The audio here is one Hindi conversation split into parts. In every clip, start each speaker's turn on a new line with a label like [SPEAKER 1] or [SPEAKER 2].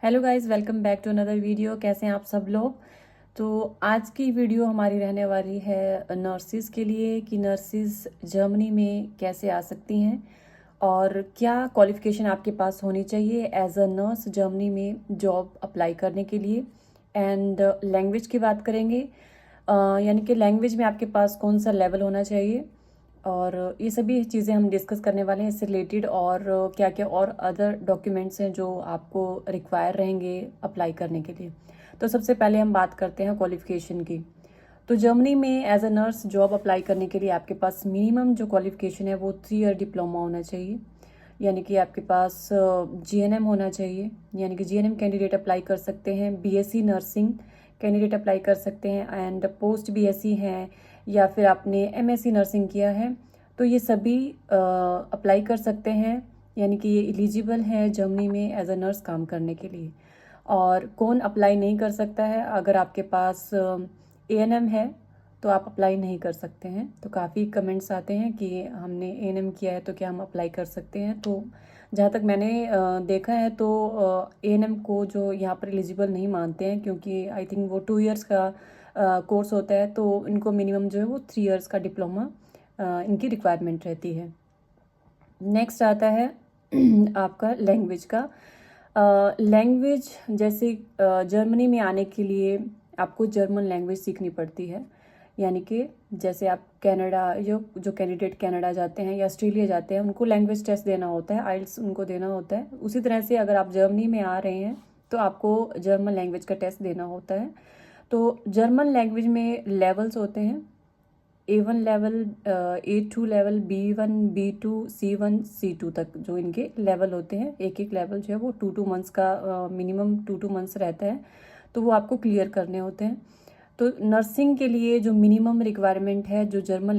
[SPEAKER 1] Hello guys, welcome back to another video. कैसे हैं आप सब लोग। तो आज की वीडियो हमारी रहने वाली है नर्सिस के लिए कि नर्सिस जर्मनी में कैसे आ सकती हैं और क्या क्वालिफ़िकेशन आपके पास होनी चाहिए एज अ नर्स जर्मनी में जॉब अप्लाई करने के लिए। एंड लैंग्वेज की बात करेंगे, यानी कि लैंग्वेज में आपके पास कौन सा लेवल होना चाहिए, और ये सभी चीज़ें हम डिस्कस करने वाले हैं इससे रिलेटेड। और क्या क्या और अदर डॉक्यूमेंट्स हैं जो आपको रिक्वायर रहेंगे अप्लाई करने के लिए। तो सबसे पहले हम बात करते हैं क्वालिफ़िकेशन की। तो जर्मनी में as a nurse job apply करने के लिए आपके पास मिनिमम जो क्वालिफ़िकेशन है वो 3 ईयर डिप्लोमा होना चाहिए, यानी कि आपके पास जीएनएम होना चाहिए, यानी कि जीएनएम कैंडिडेट अप्लाई कर सकते हैं। बीएससी नर्सिंग कैंडिडेट अप्लाई कर सकते हैं एंड पोस्ट बीएससी हैं, या फिर आपने एमएससी नर्सिंग किया है तो ये सभी अप्लाई कर सकते हैं, यानी कि ये एलिजिबल है जर्मनी में एज अ नर्स काम करने के लिए। और कौन अप्लाई नहीं कर सकता है, अगर आपके पास एएनएम है तो आप अप्लाई नहीं कर सकते हैं। तो काफ़ी कमेंट्स आते हैं कि हमने एएनएम किया है तो क्या हम अप्लाई कर सकते हैं। तो जहाँ तक मैंने देखा है तो एएनएम को जो यहाँ पर एलिजिबल नहीं मानते हैं, क्योंकि आई थिंक वो 2 इयर्स का कोर्स होता है, तो इनको मिनिमम जो है वो 3 इयर्स का डिप्लोमा इनकी रिक्वायरमेंट रहती है। नेक्स्ट आता है आपका लैंग्वेज का। लैंग्वेज जैसे जर्मनी में आने के लिए आपको जर्मन लैंग्वेज सीखनी पड़ती है, यानी कि जैसे आप कनाडा जो कैंडिडेट कनाडा जाते हैं या ऑस्ट्रेलिया जाते हैं उनको लैंग्वेज टेस्ट देना होता है, आइल्स उनको देना होता है। उसी तरह से अगर आप जर्मनी में आ रहे हैं तो आपको जर्मन लैंग्वेज का टेस्ट देना होता है। तो जर्मन लैंग्वेज में लेवल्स होते हैं, A1 level, A2 level, B1, B2, C1, C2 तक जो इनके लेवल होते हैं। एक एक लेवल जो है वो 2 मंथ्स का मिनिमम 2 मंथ्स रहता है, तो वो आपको क्लियर करने होते हैं। तो नर्सिंग के लिए जो मिनिमम रिक्वायरमेंट है, जो जर्मन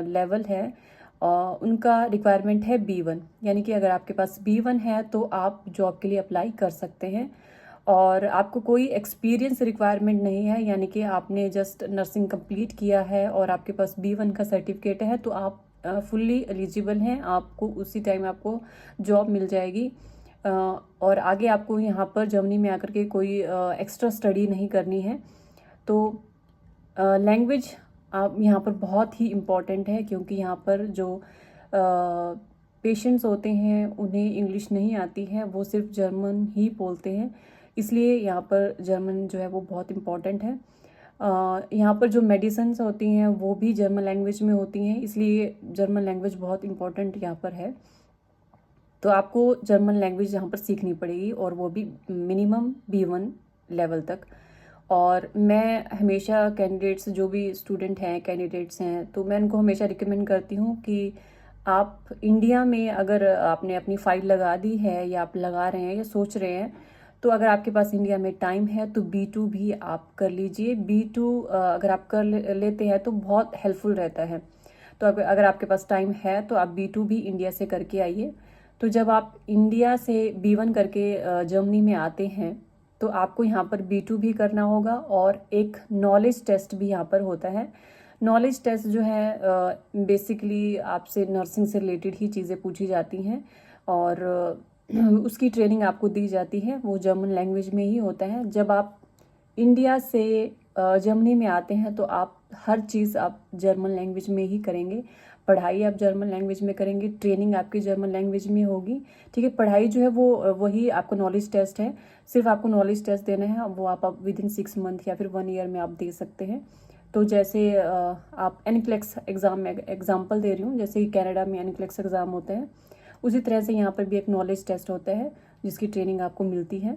[SPEAKER 1] लेवल है, उनका रिक्वायरमेंट है B1, यानी कि अगर आपके पास B1 है तो आप जॉब के लिए अप्लाई कर सकते हैं और आपको कोई एक्सपीरियंस रिक्वायरमेंट नहीं है, यानी कि आपने जस्ट नर्सिंग कंप्लीट किया है और आपके पास B1 का सर्टिफिकेट है तो आप फुल्ली एलिजिबल हैं। आपको उसी टाइम आपको जॉब मिल जाएगी और आगे आपको यहाँ पर जर्मनी में आकर के कोई एक्स्ट्रा स्टडी नहीं करनी है। तो लैंग्वेज आप यहाँ पर बहुत ही इम्पॉर्टेंट है, क्योंकि यहाँ पर जो पेशेंट्स होते हैं उन्हें इंग्लिश नहीं आती है, वो सिर्फ जर्मन ही बोलते हैं, इसलिए यहाँ पर जर्मन जो है वो बहुत इम्पॉर्टेंट है। यहाँ पर जो मेडिसिन्स होती हैं वो भी जर्मन लैंग्वेज में होती हैं, इसलिए जर्मन लैंग्वेज बहुत इम्पॉर्टेंट यहाँ पर है। तो आपको जर्मन लैंग्वेज यहाँ पर सीखनी पड़ेगी और वो भी मिनिमम B1 लेवल तक। और मैं हमेशा कैंडिडेट्स, जो भी स्टूडेंट हैं कैंडिडेट्स हैं, तो मैं उनको हमेशा रिकमेंड करती हूँ कि आप इंडिया में अगर आपने अपनी फ़ाइल लगा दी है या आप लगा रहे हैं या सोच रहे हैं, तो अगर आपके पास इंडिया में टाइम है तो B2 भी आप कर लीजिए। B2 अगर आप कर लेते हैं तो बहुत हेल्पफुल रहता है। तो अगर आपके पास टाइम है तो आप B2 भी इंडिया से करके आइए। तो जब आप इंडिया से B1 करके जर्मनी में आते हैं तो आपको यहाँ पर B2 भी करना होगा और एक नॉलेज टेस्ट भी यहाँ पर होता है। नॉलेज टेस्ट जो है बेसिकली आपसे नर्सिंग से रिलेटेड ही चीज़ें पूछी जाती हैं और उसकी ट्रेनिंग आपको दी जाती है, वो जर्मन लैंग्वेज में ही होता है। जब आप इंडिया से जर्मनी में आते हैं तो आप हर चीज़ आप जर्मन लैंग्वेज में ही करेंगे, पढ़ाई आप जर्मन लैंग्वेज में करेंगे, ट्रेनिंग आपकी जर्मन लैंग्वेज में होगी। ठीक है, पढ़ाई जो है वो वही आपको नॉलेज टेस्ट है, सिर्फ आपको नॉलेज टेस्ट देना है, वो आप विदिन 6 मंथ या फिर 1 ईयर में आप दे सकते हैं। तो जैसे आप एनक्लेक्स एग्जाम्पल दे रही हूँ, जैसे कि कनाडा में एनक्लेक्स एग्ज़ाम होते हैं, उसी तरह से यहाँ पर भी एक नॉलेज टेस्ट होता है जिसकी ट्रेनिंग आपको मिलती है।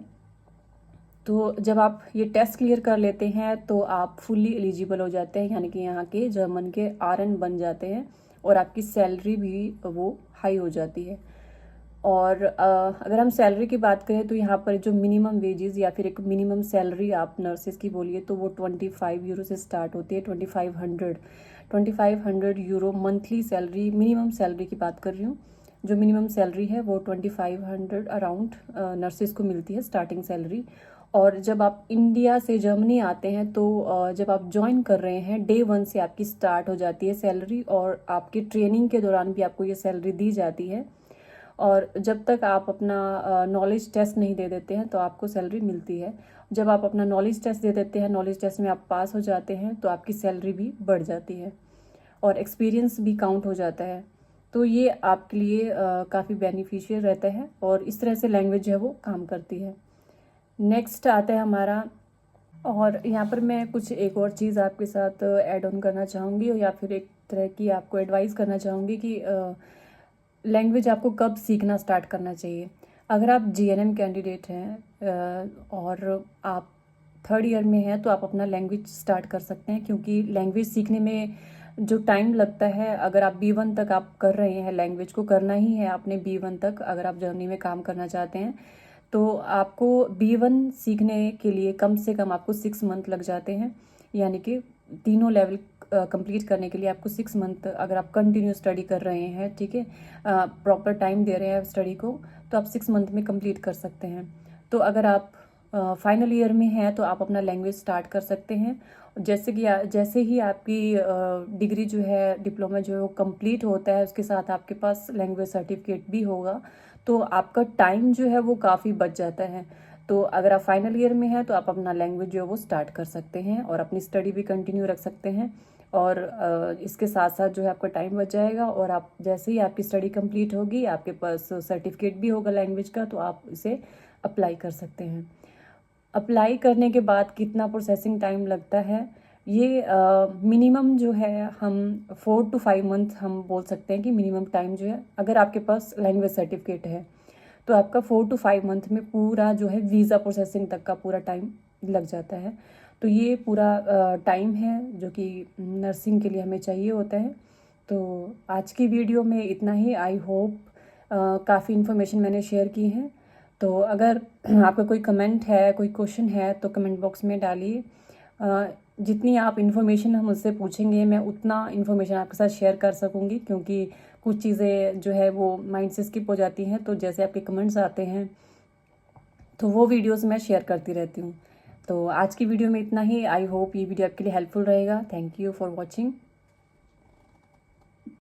[SPEAKER 1] तो जब आप ये टेस्ट क्लियर कर लेते हैं तो आप फुल्ली एलिजिबल हो जाते हैं, यानी कि यहाँ के जर्मन के RN बन जाते हैं और आपकी सैलरी भी वो हाई हो जाती है। और अगर हम सैलरी की बात करें तो यहाँ पर जो मिनिमम वेजेस या फिर एक मिनिमम सैलरी आप नर्सेज की बोलिए तो वो 25 यूरो से स्टार्ट होती है। 2500 euro monthly salary, minimum salary की बात कर रही हूँ। जो मिनिमम सैलरी है वो 2500 अराउंड नर्सेज को मिलती है स्टार्टिंग सैलरी। और जब आप इंडिया से जर्मनी आते हैं तो जब आप ज्वाइन कर रहे हैं Day 1 से आपकी स्टार्ट हो जाती है सैलरी, और आपकी ट्रेनिंग के दौरान भी आपको ये सैलरी दी जाती है। और जब तक आप अपना नॉलेज टेस्ट नहीं दे देते हैं तो आपको सैलरी मिलती है। जब आप अपना नॉलेज टेस्ट दे देते हैं, नॉलेज टेस्ट में आप पास हो जाते हैं तो आपकी सैलरी भी बढ़ जाती है और एक्सपीरियंस भी काउंट हो जाता है। तो ये आपके लिए काफ़ी बेनिफिशियल रहता है और इस तरह से लैंग्वेज जो है वो काम करती है। नेक्स्ट आता है हमारा, और यहाँ पर मैं कुछ एक और चीज़ आपके साथ ऐड ऑन करना चाहूँगी या फिर एक तरह की आपको एडवाइस करना चाहूँगी कि लैंग्वेज आपको कब सीखना स्टार्ट करना चाहिए। अगर आप जीएनएम कैंडिडेट हैं और आप थर्ड ईयर में हैं तो आप अपना लैंग्वेज स्टार्ट कर सकते हैं, क्योंकि लैंग्वेज सीखने में जो टाइम लगता है, अगर आप B1 तक आप कर रहे हैं, लैंग्वेज को करना ही है आपने B1 तक, अगर आप जर्मनी में काम करना चाहते हैं तो आपको B1 सीखने के लिए कम से कम आपको 6 मंथ लग जाते हैं। यानी कि तीनों लेवल कंप्लीट करने के लिए आपको 6 मंथ, अगर आप कंटिन्यू स्टडी कर रहे हैं, ठीक है, प्रॉपर टाइम दे रहे हैं स्टडी को, तो आप 6 मंथ में कंप्लीट कर सकते हैं। तो अगर आप फाइनल ईयर में हैं तो आप अपना लैंग्वेज स्टार्ट कर सकते हैं। जैसे ही आपकी डिग्री जो है, डिप्लोमा जो है वो कंप्लीट होता है, उसके साथ आपके पास लैंग्वेज सर्टिफिकेट भी होगा, तो आपका टाइम जो है वो काफ़ी बच जाता है। तो अगर आप फाइनल ईयर में हैं तो आप अपना लैंग्वेज जो है वो स्टार्ट कर सकते हैं और अपनी स्टडी भी कंटिन्यू रख सकते हैं, और इसके साथ साथ जो है आपका टाइम बच जाएगा, और आप जैसे ही आपकी स्टडी कंप्लीट होगी, आपके पास सर्टिफिकेट भी होगा लैंग्वेज का, तो आप इसे अप्लाई कर सकते हैं। अप्लाई करने के बाद कितना प्रोसेसिंग टाइम लगता है, ये मिनिमम जो है हम 4 to 5 मंथ हम बोल सकते हैं कि मिनिमम टाइम जो है, अगर आपके पास लैंग्वेज सर्टिफिकेट है तो आपका 4 to 5 मंथ में पूरा जो है वीज़ा प्रोसेसिंग तक का पूरा टाइम लग जाता है। तो ये पूरा टाइम है जो कि नर्सिंग के लिए हमें चाहिए होता है। तो आज की वीडियो में इतना ही। आई होप काफ़ी इन्फॉर्मेशन मैंने शेयर की है। तो अगर आपका कोई कमेंट है, कोई क्वेश्चन है तो कमेंट बॉक्स में डालिए। जितनी आप इन्फॉर्मेशन हम मुझसे पूछेंगे मैं उतना इन्फॉर्मेशन आपके साथ शेयर कर सकूँगी, क्योंकि कुछ चीज़ें जो है वो माइंड से स्किप हो जाती हैं। तो जैसे आपके कमेंट्स आते हैं तो वो वीडियोस मैं शेयर करती रहती हूँ। तो आज की वीडियो में इतना ही। आई होप ये वीडियो आपके लिए हेल्पफुल रहेगा। Thank you for watching.